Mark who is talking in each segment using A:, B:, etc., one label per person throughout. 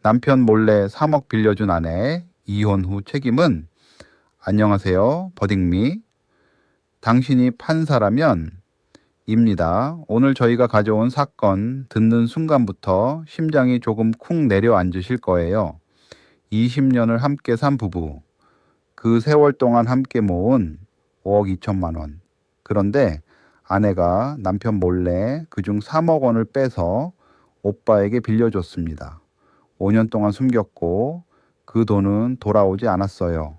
A: 남편 몰래 3억 빌려준 아내 이혼 후 책임은? 안녕하세요. 버딩미. 당신이 판사라면? 입니다. 오늘 저희가 가져온 사건 듣는 순간부터 심장이 조금 쿵 내려앉으실 거예요. 20년을 함께 산 부부. 그 세월 동안 함께 모은 5억 2천만 원. 그런데 아내가 남편 몰래 그중 3억 원을 빼서 오빠에게 빌려줬습니다. 5년 동안 숨겼고 그 돈은 돌아오지 않았어요.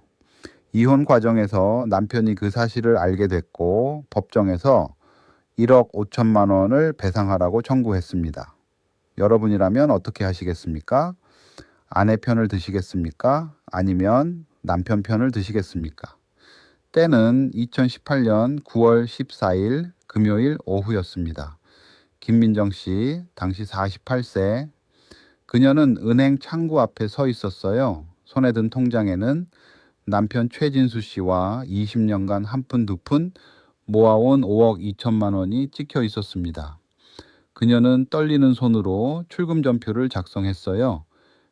A: 이혼 과정에서 남편이 그 사실을 알게 됐고 법정에서 1억 5천만 원을 배상하라고 청구했습니다. 여러분이라면 어떻게 하시겠습니까? 아내 편을 드시겠습니까? 아니면 남편 편을 드시겠습니까? 때는 2018년 9월 14일 금요일 오후였습니다. 김민정 씨, 당시 48세. 그녀는 은행 창구 앞에 서 있었어요. 손에 든 통장에는 남편 최진수 씨와 20년간 한 푼 두 푼 모아온 5억 2천만 원이 찍혀 있었습니다. 그녀는 떨리는 손으로 출금 전표를 작성했어요.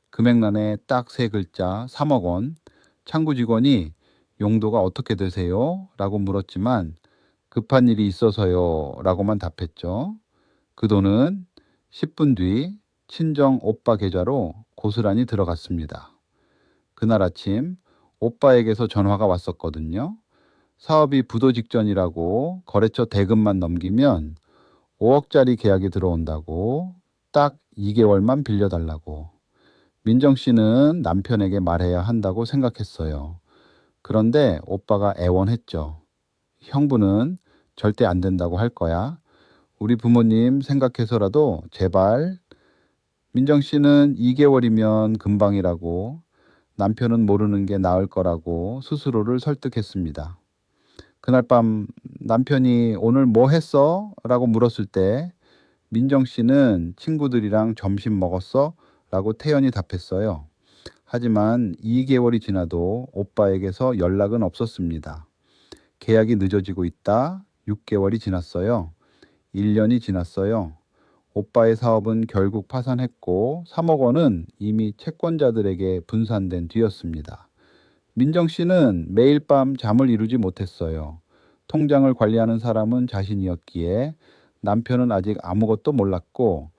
A: 금액란에 딱 세 글자 3억 원. 창구 직원이 용도가 어떻게 되세요? 라고 물었지만 급한 일이 있어서요 라고만 답했죠. 그 돈은 10분 뒤 친정 오빠 계좌로 고스란히 들어갔습니다. 그날 아침 오빠에게서 전화가 왔었거든요. 사업이 부도 직전이라고 거래처 대금만 넘기면 5억짜리 계약이 들어온다고, 딱 2개월만 빌려달라고. 민정 씨는 남편에게 말해야 한다고 생각했어요. 그런데 오빠가 애원했죠. 형부는 절대 안 된다고 할 거야. 우리 부모님 생각해서라도 제발. 민정 씨는 2개월이면 금방이라고, 남편은 모르는 게 나을 거라고 스스로를 설득했습니다. 그날 밤 남편이 오늘 뭐 했어? 라고 물었을 때 민정 씨는 친구들이랑 점심 먹었어? 라고 태연히 답했어요. 하지만 2개월이 지나도 오빠에게서 연락은 없었습니다. 계약이 늦어지고 있다. 6개월이 지났어요. 1년이 지났어요. 오빠의 사업은 결국 파산했고 3억 원은 이미 채권자들에게 분산된 뒤였습니다. 민정 씨는 매일 밤 잠을 이루지 못했어요. 통장을 관리하는 사람은 자신이었기에 남편은 아직 아무것도 몰랐고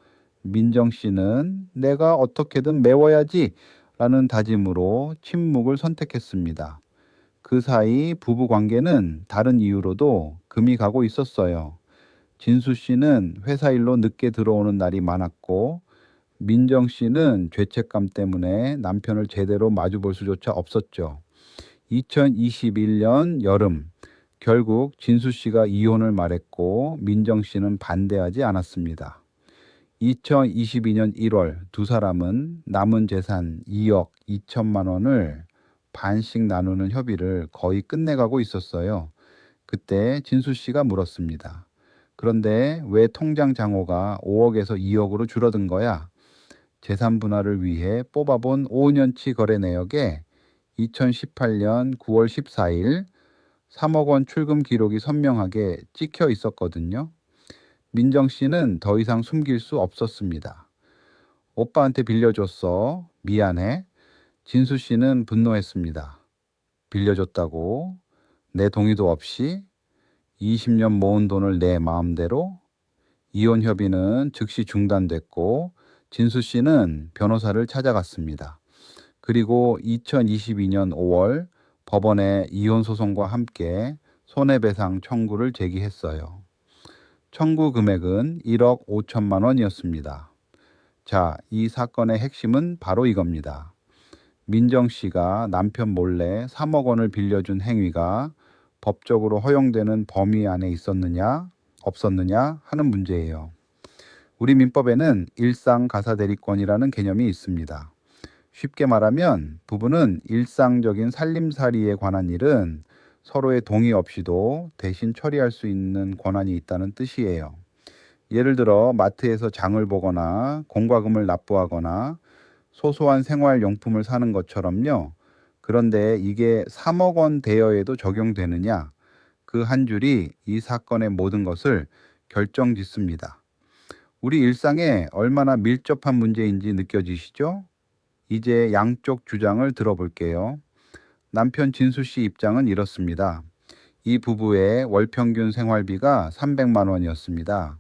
A: 민정 씨는 내가 어떻게든 메워야지 라는 다짐으로 침묵을 선택했습니다. 그 사이 부부 관계는 다른 이유로도 금이 가고 있었어요. 진수 씨는 회사 일로 늦게 들어오는 날이 많았고 민정 씨는 죄책감 때문에 남편을 제대로 마주볼 수조차 없었죠. 2021년 여름 결국 진수 씨가 이혼을 말했고 민정 씨는 반대하지 않았습니다. 2022년 1월 두 사람은 남은 재산 2억 2천만 원을 반씩 나누는 협의를 거의 끝내가고 있었어요. 그때 진수 씨가 물었습니다. 그런데 왜 통장 잔고가 5억에서 2억으로 줄어든 거야? 재산 분할을 위해 뽑아본 5년치 거래 내역에 2018년 9월 14일 3억 원 출금 기록이 선명하게 찍혀 있었거든요. 민정 씨는 더 이상 숨길 수 없었습니다. 오빠한테 빌려줬어. 미안해. 진수 씨는 분노했습니다. 빌려줬다고? 내 동의도 없이? 20년 모은 돈을 내 마음대로? 이혼 협의는 즉시 중단됐고 진수 씨는 변호사를 찾아갔습니다. 그리고 2022년 5월 법원에 이혼 소송과 함께 손해배상 청구를 제기했어요. 청구 금액은 1억 5천만 원이었습니다. 자, 이 사건의 핵심은 바로 이겁니다. 민정 씨가 남편 몰래 3억 원을 빌려준 행위가 법적으로 허용되는 범위 안에 있었느냐, 없었느냐 하는 문제예요. 우리 민법에는 일상가사대리권이라는 개념이 있습니다. 쉽게 말하면 부부는 일상적인 살림살이에 관한 일은 서로의 동의 없이도 대신 처리할 수 있는 권한이 있다는 뜻이에요. 예를 들어 마트에서 장을 보거나 공과금을 납부하거나 소소한 생활용품을 사는 것처럼요. 그런데 이게 3억 원 대여에도 적용되느냐? 그 한 줄이 이 사건의 모든 것을 결정짓습니다. 우리 일상에 얼마나 밀접한 문제인지 느껴지시죠? 이제 양쪽 주장을 들어볼게요. 남편 진수 씨 입장은 이렇습니다. 이 부부의 월 평균 생활비가 300만 원이었습니다.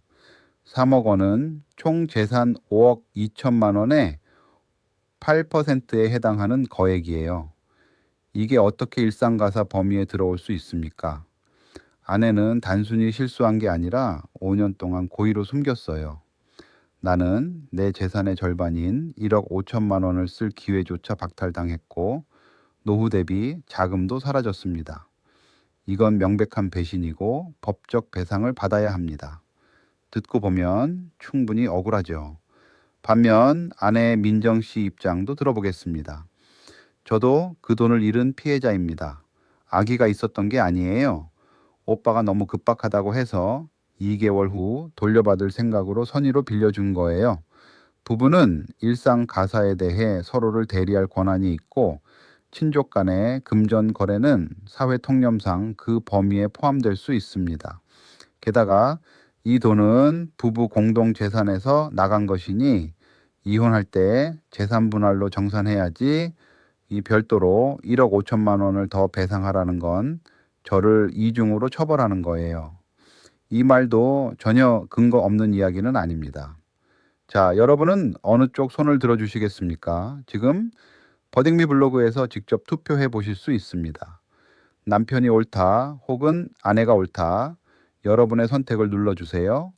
A: 3억 원은 총 재산 5억 2천만 원의 8%에 해당하는 거액이에요. 이게 어떻게 일상가사 범위에 들어올 수 있습니까? 아내는 단순히 실수한 게 아니라 5년 동안 고의로 숨겼어요. 나는 내 재산의 절반인 1억 5천만 원을 쓸 기회조차 박탈당했고 노후 대비 자금도 사라졌습니다. 이건 명백한 배신이고 법적 배상을 받아야 합니다. 듣고 보면 충분히 억울하죠. 반면 아내 민정 씨 입장도 들어보겠습니다. 저도 그 돈을 잃은 피해자입니다. 아기가 있었던 게 아니에요. 오빠가 너무 급박하다고 해서 2개월 후 돌려받을 생각으로 선의로 빌려준 거예요. 부부는 일상 가사에 대해 서로를 대리할 권한이 있고 친족 간의 금전 거래는 사회 통념상 그 범위에 포함될 수 있습니다. 게다가 이 돈은 부부 공동 재산에서 나간 것이니 이혼할 때 재산 분할로 정산해야지 이 별도로 1억 5천만 원을 더 배상하라는 건 저를 이중으로 처벌하는 거예요. 이 말도 전혀 근거 없는 이야기는 아닙니다. 자, 여러분은 어느 쪽 손을 들어주시겠습니까? 지금 버딩미 블로그에서 직접 투표해 보실 수 있습니다. 남편이 옳다 혹은 아내가 옳다, 여러분의 선택을 눌러주세요.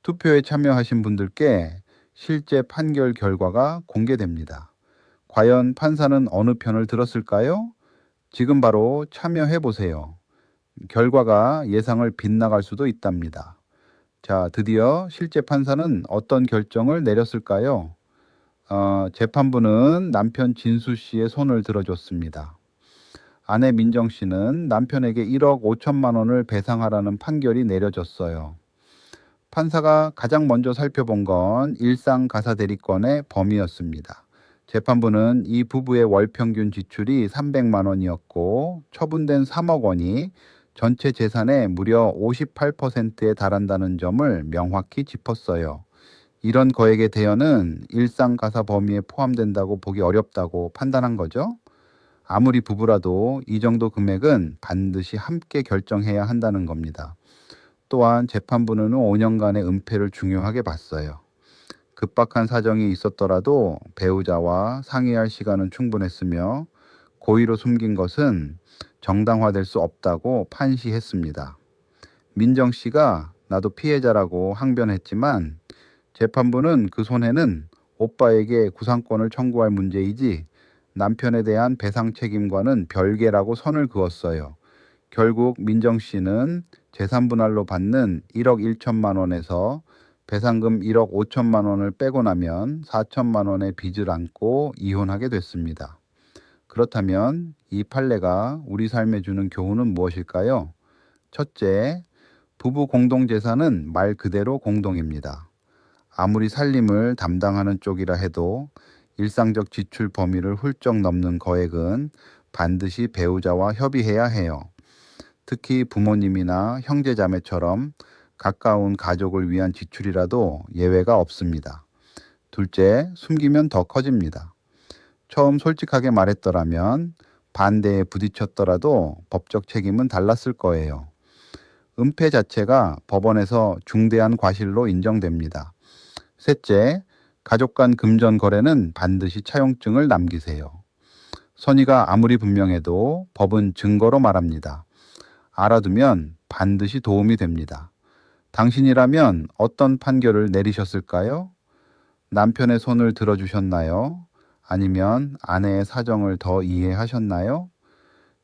A: 투표에 참여하신 분들께 실제 판결 결과가 공개됩니다. 과연 판사는 어느 편을 들었을까요? 지금 바로 참여해 보세요. 결과가 예상을 빗나갈 수도 있답니다. 자, 드디어 실제 판사는 어떤 결정을 내렸을까요? 재판부는 남편 진수 씨의 손을 들어줬습니다. 아내 민정 씨는 남편에게 1억 5천만 원을 배상하라는 판결이 내려졌어요. 판사가 가장 먼저 살펴본 건 일상 가사 대리권의 범위였습니다. 재판부는 이 부부의 월 평균 지출이 300만 원이었고 처분된 3억 원이 전체 재산의 무려 58%에 달한다는 점을 명확히 짚었어요. 이런 거액의 대여는 일상 가사 범위에 포함된다고 보기 어렵다고 판단한 거죠. 아무리 부부라도 이 정도 금액은 반드시 함께 결정해야 한다는 겁니다. 또한 재판부는 5년간의 은폐를 중요하게 봤어요. 급박한 사정이 있었더라도 배우자와 상의할 시간은 충분했으며 고의로 숨긴 것은 정당화될 수 없다고 판시했습니다. 민정 씨가 나도 피해자라고 항변했지만 재판부는 그 손해는 오빠에게 구상권을 청구할 문제이지 남편에 대한 배상 책임과는 별개라고 선을 그었어요. 결국 민정 씨는 재산 분할로 받는 1억 1천만 원에서 배상금 1억 5천만 원을 빼고 나면 4천만 원의 빚을 안고 이혼하게 됐습니다. 그렇다면 이 판례가 우리 삶에 주는 교훈은 무엇일까요? 첫째, 부부 공동재산은 말 그대로 공동입니다. 아무리 살림을 담당하는 쪽이라 해도 일상적 지출 범위를 훌쩍 넘는 거액은 반드시 배우자와 협의해야 해요. 특히 부모님이나 형제자매처럼 가까운 가족을 위한 지출이라도 예외가 없습니다. 둘째, 숨기면 더 커집니다. 처음 솔직하게 말했더라면 반대에 부딪혔더라도 법적 책임은 달랐을 거예요. 은폐 자체가 법원에서 중대한 과실로 인정됩니다. 셋째, 가족 간 금전 거래는 반드시 차용증을 남기세요. 선의가 아무리 분명해도 법은 증거로 말합니다. 알아두면 반드시 도움이 됩니다. 당신이라면 어떤 판결을 내리셨을까요? 남편의 손을 들어주셨나요? 아니면 아내의 사정을 더 이해하셨나요?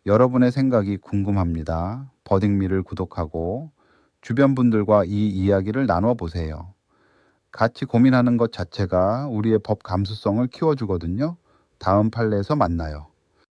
A: 여러분의 생각이 궁금합니다. 버딩미를 구독하고 주변 분들과 이 이야기를 나눠 보세요. 같이 고민하는 것 자체가 우리의 법 감수성을 키워주거든요. 다음 판례에서 만나요.